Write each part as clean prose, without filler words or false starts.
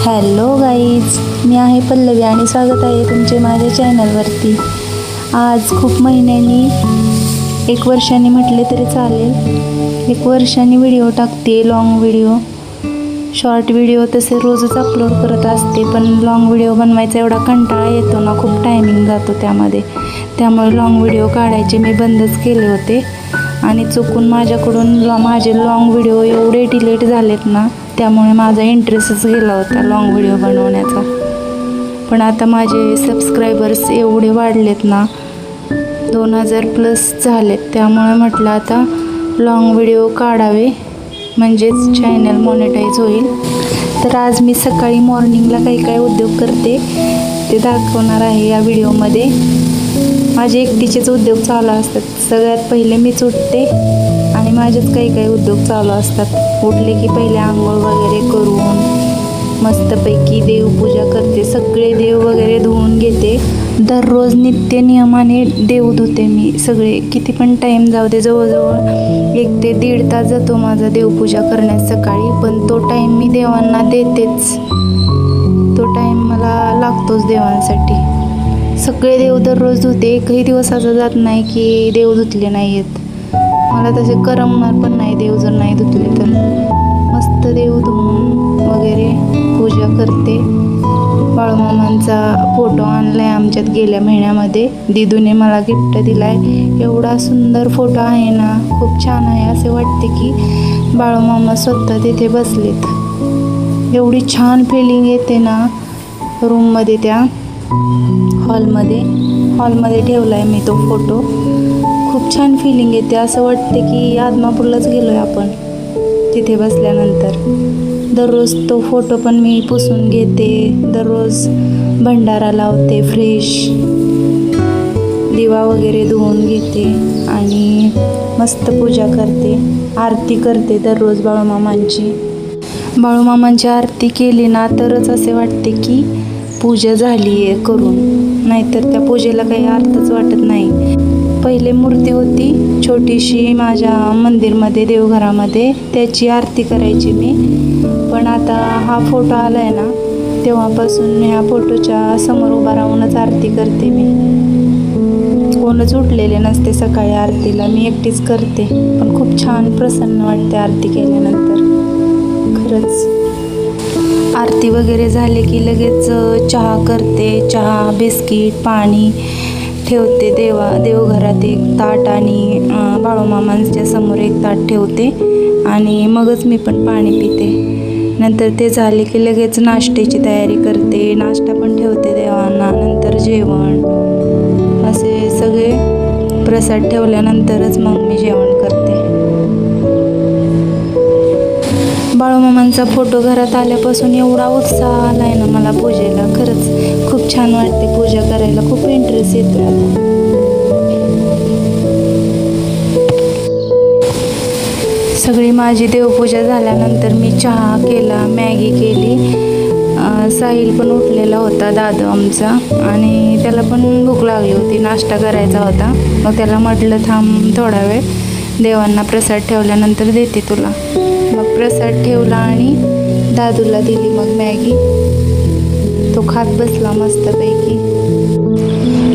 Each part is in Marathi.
हॅलो गाईज, मी आहे पल्लवी आणि स्वागत आहे तुमचे माझ्या चॅनलवरती. आज खूप महिन्यांनी, 1 वर्षांनी म्हटले तरी चालेल, 1 वर्षांनी व्हिडिओ टाकते. लॉंग व्हिडिओ, शॉर्ट व्हिडिओ तसे रोजच अपलोड करत असते, पण लॉंग व्हिडिओ बनवायचा एवढा कंटाळा येतो ना, खूप टायमिंग जातो त्यामध्ये. त्यामुळे लॉंग व्हिडिओ काढायचे मी बंदच केले होते आणि चुकून माझ्याकडून माझे लॉंग व्हिडिओ एवढे डिलीट झालेत ना, त्यामुळे माझा इंटरेस्टच गेला होता लॉंग व्हिडिओ बनवण्याचा. पण आता माझे सबस्क्रायबर्स एवढे वाढलेत ना, 2000+ झालेत, त्यामुळे म्हटलं आता लॉंग व्हिडिओ काढावे, म्हणजेच चॅनल मॉनिटाईज होईल. तर आज मी सकाळी मॉर्निंगला काही उद्योग करते ते दाखवणार आहे या व्हिडिओमध्ये. माझे एकटीचेच उद्योग चालू असतात. सगळ्यात पहिले मीच उठते आणि माझेच काही उद्योग चालू असतात. उठले की पहिले आंघोळ वगैरे करून मस्तपैकी देवपूजा करते. सगळे देव वगैरे धुवून घेते. दररोज नित्य नियमाने देव धुते मी सगळे. किती पण टाईम जाऊ दे, जवळजवळ 1 ते 1.5 तास जातो माझा देवपूजा करण्यास सकाळी. पण तो टाईम मी देवांना देतेच. तो टाईम मला लागतोच देवांसाठी. सगळे देव दररोज धुते. एकही दिवस असा जात नाही की देव धुतले नाही आहेत. मला तसे करमणार पण नाही देव जर नाही धुतले तर. मस्त देव धुवून वगैरे पूजा करते. बाळूमामांचा फोटो आणला आहे आमच्यात गेल्या महिन्यामध्ये. दिदूने मला गिफ्ट दिला आहे. एवढा सुंदर फोटो आहे ना, खूप छान आहे. असे वाटते की बाळूमामा स्वतः तिथे बसलेत. एवढी छान फिलिंग येते ना रूममध्ये, त्या हॉलमध्ये ठेवला आहे मी तो फोटो. खूप छान फिलिंग येते. असं वाटते की आदमापूरलाच गेलो आहे आपण तिथे बसल्यानंतर. दररोज तो फोटो पण मी पुसून घेते. दररोज भंडारा लावते, फ्रेश दिवा वगैरे धुवून घेते आणि मस्त पूजा करते. आरती करते दररोज बाळूमामांची आरती केली ना तरच असे वाटते की पूजा झाली आहे करून, नाहीतर त्या पूजेला काही अर्थच वाटत नाही. पहिले मूर्ती होती छोटीशी माझ्या मंदिरमध्ये, देवघरामध्ये, त्याची आरती करायची मी. पण आता हा फोटो आला आहे ना, तेव्हापासून ह्या फोटोच्या समोर उभा राहूनच आरती करते मी. कोणच उठलेले नसते सकाळी आरतीला, मी एकटीच करते. पण खूप छान प्रसन्न वाटते आरती केल्यानंतर खरंच. आरती वगैरे झाले की लगेच चहा करते. चहा, बिस्किट, पाणी ठेवते. देवघरात 1 ताट आणि बाळूमामांच्या समोर 1 ताट ठेवते आणि मगच मी पण पाणी पिते. नंतर ते झाले की लगेच नाश्त्याची तयारी करते. नाश्ता पण ठेवते देवांना. नंतर जेवण, असे सगळे प्रसाद ठेवल्यानंतरच मग मी जेवण करते. बाळूमामांचा फोटो घरात आल्यापासून एवढा उत्साह आला आहे ना मला पूजेला. खरंच खूप छान वाटते पूजा करायला. खूप इंटरेस्ट येतो आता. सगळी माझी देवपूजा झाल्यानंतर मी चहा केला, मॅगी केली. साहिल पण उठलेला होता, दादा आमचा, आणि त्याला पण भूक लागली होती, नाश्ता करायचा होता. मग त्याला म्हटलं थांब थोडा वेळ, देवांना प्रसाद ठेवल्यानंतर देते तुला. मग प्रसाद ठेवला आणि दादूला दिली मग मॅगी. तो खात बसला मस्तपैकी.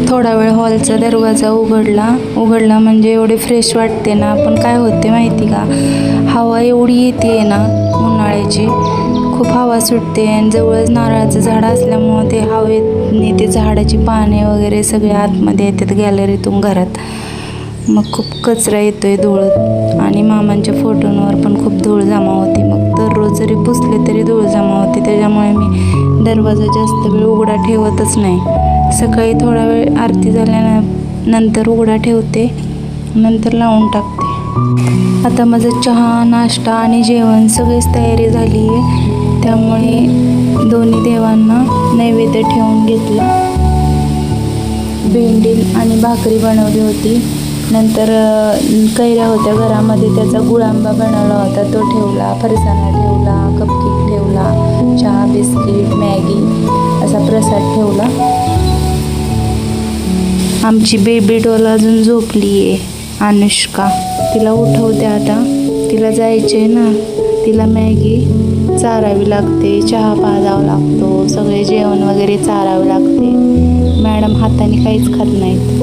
थोडा वेळ हॉलचा दरवाजा उघडला म्हणजे एवढे फ्रेश वाटते ना. पण काय होते माहिती का, हवा एवढी येते ना उन्हाळ्याची, खूप हवा सुटते. आणि जवळच नारळाचं झाड असल्यामुळं ते हवेने ते झाडाची पाने वगैरे सगळे आतमध्ये येतात गॅलरीतून घरात. मग खूप कचरा येतोय, धूळ, आणि मामांच्या फोटोंवर पण खूप धूळ जमा होती. मग दररोज जरी पुसले तरी धूळ जमा होते. त्याच्यामुळे मी दरवाजा जास्त वेळ उघडा ठेवतच नाही. सकाळी थोडा वेळ आरती झाल्यानंतर उघडा ठेवते, नंतर लावून टाकते. आता माझं चहा, नाश्ता आणि जेवण सगळीच तयारी झाली आहे. त्यामुळे दोन्ही देवांना नैवेद्य ठेवून घेतला. भेंडी आणि भाकरी बनवली होती. नंतर कैऱ्या होत्या घरामध्ये, त्याचा गुळांबा बनवला होता, तो ठेवला. फरसाणा ठेवला, कपकेक ठेवला, चहा, बिस्किट, मॅगी असा प्रसाद ठेवला. आमची बेबी डॉल अजून झोपली आहे, अनुष्का. तिला उठवते आता, तिला जायचे ना, तिला मॅगी चारावी लागते, चहा पाजावा लागतो, सगळे जेवण वगैरे चारावे लागते. मॅडम हाताने काहीच खात नाहीत.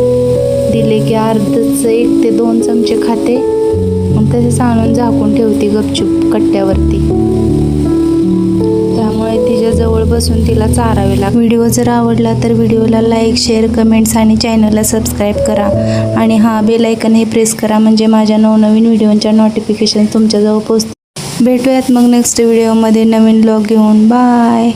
दिले की अर्धच 1 ते 2 चमचे खाते, मग तसेच आणून झाकून ठेवते गपचूप कट्ट्यावरती. त्यामुळे तिच्याजवळ बसून तिला चारावे लागते. व्हिडिओ जर आवडला तर व्हिडिओला लाईक, शेअर, कमेंट्स आणि चॅनलला सबस्क्राईब करा. आणि बेल आयकन हे प्रेस करा, म्हणजे माझ्या नवनवीन व्हिडिओच्या नोटिफिकेशन तुमच्याजवळ पोहोचतील. भेटूयात मग नेक्स्ट व्हिडिओमध्ये नवीन ब्लॉग घेऊन. बाय.